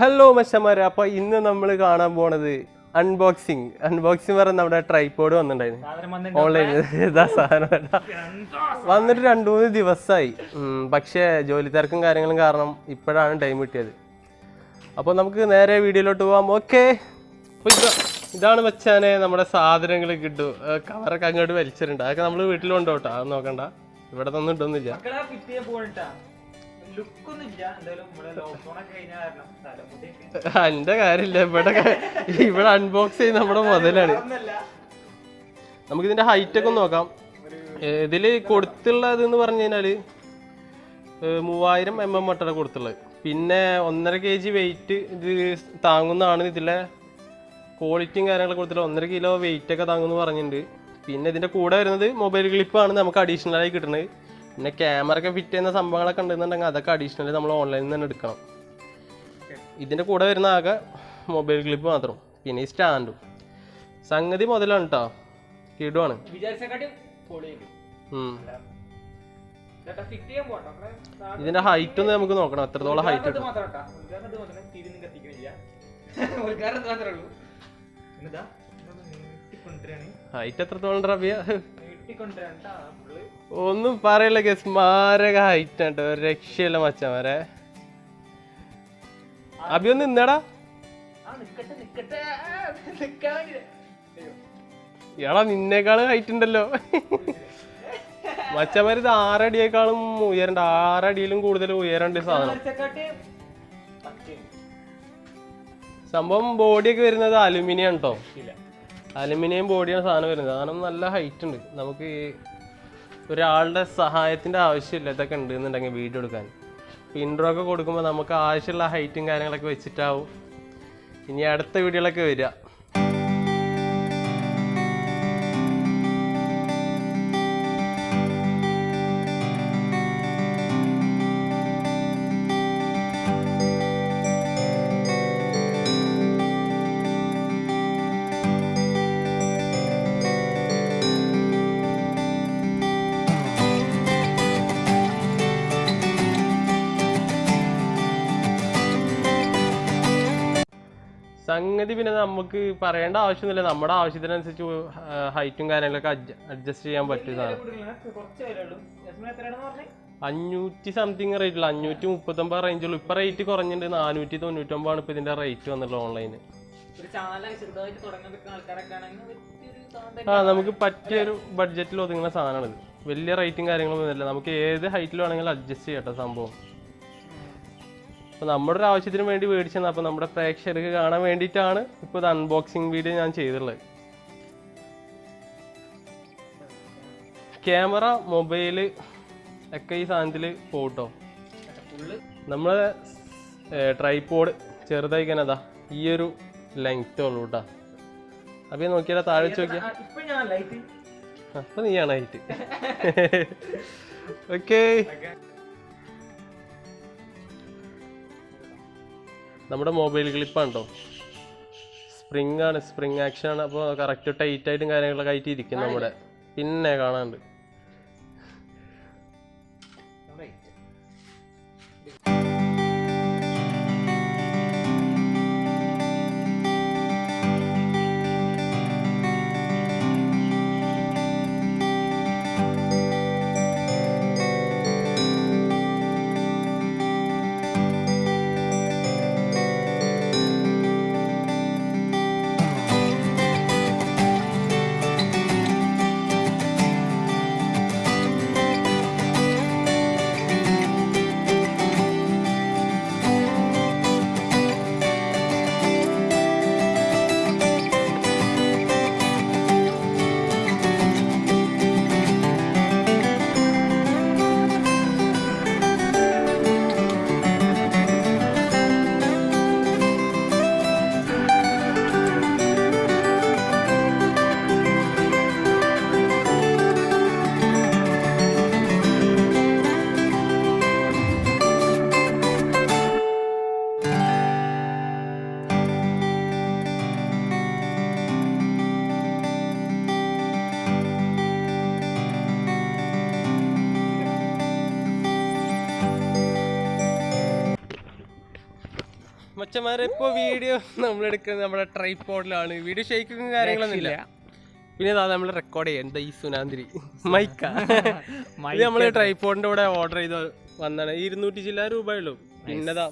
Hello, Mashamara. Appa, inna nammal kaanaan ponathu unboxing. Unboxing പറഞ്ഞാൽ നമ്മുടെ tripod വന്നിട്ടുണ്ടായിരുന്നു ഓൺലൈനിൽ. ഇതാ സാധനം വന്നിട്ട് 2-3 ദിവസമായി. പക്ഷേ ജോലി തിരക്കും കാര്യങ്ങളും കാരണം ഇപ്പോഴാണ് ടൈം കിട്ടിയത്. അപ്പോൾ നമുക്ക് നേരെ വീഡിയോയിലോട്ട് പോകാം. ഓക്കെ, ഇതാണ് വെച്ചാൽ നമ്മുടെ സാധനങ്ങൾ കിട്ടും. കവറൊക്കെ അങ്ങോട്ട് വലിച്ചിട്ടുണ്ട്. അതൊക്കെ നമ്മൾ വീട്ടിലുണ്ടോ കേട്ടോ, അത് നോക്കണ്ട. ഇവിടെ ഒന്നും ഇട്ടൊന്നുമില്ല. എന്റെ കാര്യമില്ല, ഇവിടെ അൺബോക്സ് ചെയ്യുന്ന നമ്മുടെ മുതലാണ്. നമുക്കിതിന്റെ ഹൈറ്റ് ഒക്കെ ഒന്ന് നോക്കാം. ഇതില് കൊടുത്തുള്ളത് എന്ന് പറഞ്ഞു കഴിഞ്ഞാല് 3000 mm മട്ടാണ് കൊടുത്തുള്ളത്. പിന്നെ 1.5 kg വെയിറ്റ് ഇത് താങ്ങുന്നതാണ്. ഇതിലെ ക്വാളിറ്റിയും കാര്യങ്ങളൊക്കെ കൊടുത്തില്ല. 1.5 kg വെയിറ്റ് ഒക്കെ താങ്ങുമെന്ന് പറഞ്ഞിട്ടുണ്ട്. പിന്നെ ഇതിന്റെ കൂടെ വരുന്നത് മൊബൈൽ ക്ലിപ്പാണ് നമുക്ക് അഡീഷണൽ ആയി കിട്ടുന്നത്. പിന്നെ ക്യാമറ ഒക്കെ ഫിറ്റ് ചെയ്യുന്ന സംഭവങ്ങളൊക്കെ ഉണ്ടെന്നുണ്ടെങ്കിൽ അതൊക്കെ അഡീഷണലി നമ്മൾ ഓൺലൈനിൽ നിന്ന് തന്നെ എടുക്കണം. ഇതിൻ്റെ കൂടെ വരുന്ന ആകെ മൊബൈൽ ക്ലിപ്പ് മാത്രം, പിന്നെ ഈ സ്റ്റാൻഡും. സംഗതി മുതലാണ് കേട്ടോ, കിടുവാണ്. ഇതിന്റെ ഹൈറ്റ് ഒന്ന് നമുക്ക് നോക്കണം, എത്രത്തോളം ഹൈറ്റ് കിട്ടും. ഹൈറ്റ് എത്രത്തോളം റബിയ ഒന്നും പറയില്ല ഗസ്, മാരക ഹൈറ്റ് ആണ്. ഒരു രക്ഷയില്ല മച്ചമാരെ. അബി ഒന്ന് നിന്നടാ. ഇയാളാ നിന്നേക്കാളും ഹൈറ്റ് ഉണ്ടല്ലോ മച്ചമാര്. ഇത് 6 അടിയേക്കാളും ഉയരണ്ട്, 6 അടിയിലും കൂടുതൽ ഉയരണ്ട് സാധനം. സംഭവം ബോഡിയൊക്കെ വരുന്നത് അലുമിനിയം കേട്ടോ, അലുമിനിയം ബോഡിയാണ് സാധനം വരുന്നത്. സാധനം നല്ല ഹൈറ്റ് ഉണ്ട്. നമുക്ക് ഒരാളുടെ സഹായത്തിൻ്റെ ആവശ്യമില്ല. ഇതൊക്കെ ഉണ്ട് എന്നുണ്ടെങ്കിൽ വീഡിയോ എടുക്കാൻ. ഇൻട്രോ ഒക്കെ കൊടുക്കുമ്പോൾ നമുക്ക് ആവശ്യമുള്ള ഹൈറ്റും കാര്യങ്ങളൊക്കെ വെച്ചിട്ടാവും ഇനി അടുത്ത വീഡിയോകളൊക്കെ വരിക. സംഗതി പിന്നെ നമുക്ക് പറയേണ്ട ആവശ്യമൊന്നുമില്ല. നമ്മുടെ ആവശ്യത്തിനനുസരിച്ച് ഹൈറ്റും കാര്യങ്ങളൊക്കെ അഡ്ജസ്റ്റ് ചെയ്യാൻ പറ്റും. 500 സംതിങ് റേറ്റുള്ള 539 റേഞ്ചുള്ളൂ. ഇപ്പൊ റേറ്റ് കുറഞ്ഞിട്ടുണ്ട്. 499 ഇപ്പൊ ഇതിന്റെ റേറ്റ് വന്നിട്ടുള്ളത് ഓൺലൈന്. നമുക്ക് പറ്റിയൊരു ബഡ്ജറ്റിൽ ഒതുങ്ങുന്ന സാധനമാണിത്. വലിയ റേറ്റും കാര്യങ്ങളും ഒന്നുമില്ല. നമുക്ക് ഏത് ഹൈറ്റിൽ വേണമെങ്കിലും അഡ്ജസ്റ്റ് ചെയ്യട്ടെ സംഭവം. അപ്പോൾ നമ്മുടെ ഒരു ആവശ്യത്തിന് വേണ്ടി മേടിച്ചത്. അപ്പോൾ നമ്മുടെ പ്രേക്ഷകർക്ക് കാണാൻ വേണ്ടിയിട്ടാണ് ഇപ്പോൾ ഇത് അൺബോക്സിങ് വീഡിയോ ഞാൻ ചെയ്തിട്ടുള്ളത്. ക്യാമറ, മൊബൈല് ഒക്കെ ഈ സാധനത്തിൽ പോട്ടോ. നമ്മൾ ട്രൈപോഡ് ചെറുതായിക്കാൻ അതാ ഈ ഒരു ലെങ്ത് ഉള്ളൂ കേട്ടോ. അപ്പോൾ നോക്കിയാൽ താഴെ നോക്കിയാൽ അപ്പോൾ നീയാണ് ഹൈറ്റ്. ഓക്കെ, നമ്മുടെ മൊബൈൽ ക്ലിപ്പാണ് കേട്ടോ. സ്പ്രിങ് ആണ്, സ്പ്രിങ് ആക്ഷൻ ആണ്. അപ്പോൾ കറക്റ്റ് ടൈറ്റ് ആയിട്ടും കാര്യങ്ങളൊക്കെ ആയിട്ട് ഇരിക്കും നമ്മുടെ. പിന്നെ കാണാണ്ട് മച്ചന്മാരെ ഇപ്പൊ വീഡിയോ നമ്മൾ എടുക്കുന്നത് നമ്മുടെ ട്രൈപോഡിലാണ്. വീഡിയോ ഷെയ്ക്കും കാര്യങ്ങളൊന്നും ഇല്ല. പിന്നെ നമ്മൾ റെക്കോർഡ് ചെയ്യാം. എന്താ ഈ സുനാന്തിരി മൈക്കാ ഇത് നമ്മള് ട്രൈപോഡിന്റെ കൂടെ ഓർഡർ ചെയ്ത് വന്നാണ്. 200 ചില്ല രൂപയുള്ളൂ. പിന്നെതാ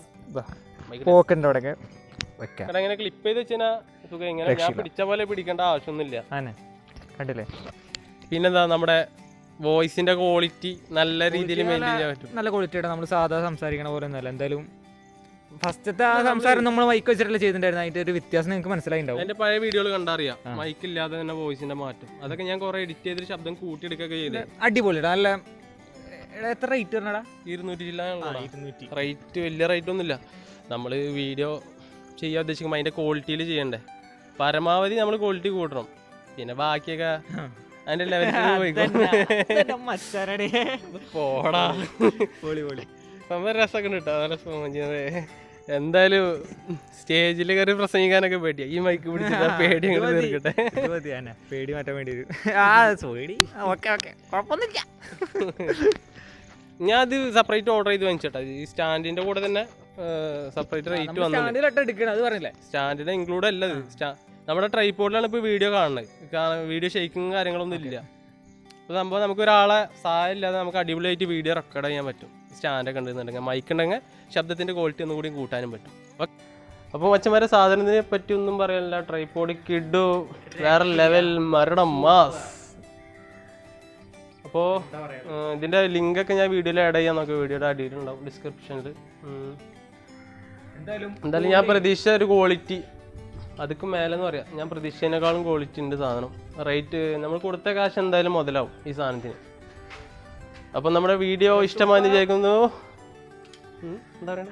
അങ്ങനെ ക്ലിപ്പ് ചെയ്ത് വെച്ചാ സുഖം. ഇങ്ങനെ ഞാൻ പിടിച്ച പോലെ പിടിക്കേണ്ട ആവശ്യമൊന്നുമില്ല. കണ്ടില്ലേ? പിന്നെന്താ നമ്മുടെ വോയിസിന്റെ ക്വാളിറ്റി നല്ല രീതിയിൽ മെയിൻറ്റെയിൻ ചെയ്യാൻ പറ്റും. നല്ല ക്വാളിറ്റിയുടെ നമ്മൾ സാധാ സംസാരിക്കണ പോലെ ഒന്നുമല്ല. എന്തായാലും ഫസ്റ്റത്തെ ആ സംസാരം നമ്മൾ മൈക്ക് വെച്ചിട്ടല്ലേ ചെയ്തിട്ടുണ്ടായിരുന്നു. അതിന്റെ ഒരു വ്യത്യാസം നിങ്ങൾക്ക് മനസ്സിലായിണ്ടാവും. എന്റെ പഴയ വീഡിയോകൾ കണ്ടറിയാം മൈക്ക് ഇല്ലാതെ തന്നെ വോയിസിന്റെ മാറ്റം. അതൊക്കെ ഞാൻ കുറെ എഡിറ്റ് ചെയ്തിട്ട് ശബ്ദം കൂട്ടിയെടുക്കുകയൊക്കെ ചെയ്തത്. അടിപൊളിയാണ്. നല്ല എത്ര റേറ്റ് പറഞ്ഞാ? 200 ജില്ല റേറ്റ്. വലിയ റേറ്റ് ഒന്നുമില്ല. നമ്മൾ വീഡിയോ ചെയ്യാൻ ഉദ്ദേശിക്കുമ്പോൾ അതിന്റെ ക്വാളിറ്റിയിൽ ചെയ്യണ്ടേ. പരമാവധി നമ്മൾ ക്വാളിറ്റി കൂട്ടണം. പിന്നെ ബാക്കിയൊക്കെ അതിന്റെ ലെവലിൽ പോടാ. സംഭവം രസമൊക്കെ ഉണ്ട് കേട്ടോ. നല്ല സ്പോഞ്ച്. എന്തായാലും സ്റ്റേജിൽ കയറി പ്രസംഗിക്കാനൊക്കെ പേടിയാ. ഈ മൈക്ക് പിടിച്ചിട്ട് പേടി അങ്ങോട്ട് തീർക്കട്ടെ. പേടി മാറ്റാൻ വേണ്ടി ഞാൻ അത് സെപ്പറേറ്റ് ഓർഡർ ചെയ്ത് വാങ്ങിച്ചേട്ടാ. ഈ സ്റ്റാൻഡിന്റെ കൂടെ തന്നെ സെപ്പറേറ്റ് റേറ്റ് വന്നു. സ്റ്റാൻഡിന്റെ ഇൻക്ലൂഡ് അല്ല ഇത്. നമ്മുടെ ട്രൈപോഡിലാണ് ഇപ്പൊ വീഡിയോ കാണുന്നത്. വീഡിയോ ഷെയ്ക്കും കാര്യങ്ങളൊന്നും ഇല്ല. അപ്പോൾ സംഭവം നമുക്ക് ഒരാളെ സഹായം ഇല്ലാതെ നമുക്ക് അടിപൊളിയായിട്ട് വീഡിയോ റെക്കോർഡ് ചെയ്യാൻ പറ്റും. സ്റ്റാൻഡൊക്കെ ഉണ്ടെന്നുണ്ടെങ്കിൽ മൈക്ക് ഉണ്ടെങ്കിൽ ശബ്ദത്തിന്റെ ക്വാളിറ്റി ഒന്നും കൂടി കൂട്ടാനും പറ്റും. അപ്പോൾ മച്ചന്മാരെ സാധനത്തിനെ പറ്റി ഒന്നും പറയാനില്ല. ട്രൈപോഡ് കിഡു വേറെ ലെവൽ മരണം മാസ്. അപ്പോൾ ഇതിന്റെ ലിങ്ക് ഒക്കെ ഞാൻ വീഡിയോയിൽ ആഡ് ചെയ്യാൻ നോക്കാം. വീഡിയോയുടെ അടിയിലുണ്ടാവും ഡിസ്ക്രിപ്ഷനിൽ. എന്തായാലും ഞാൻ പ്രതീക്ഷിച്ച ഒരു ക്വാളിറ്റി അതൊക്കെ മേലെന്ന് പറയാം. ഞാൻ പ്രതീക്ഷിച്ചതിനേക്കാളും ക്വാളിറ്റി ഉണ്ട് സാധനം. റേറ്റ് നമ്മൾ കൊടുത്ത കാശ് എന്തായാലും മുതലാവും ഈ സാധനത്തിന്. അപ്പം നമ്മുടെ വീഡിയോ ഇഷ്ടമായെന്ന് വിചാരിക്കുന്നു. എന്താ പറയുക?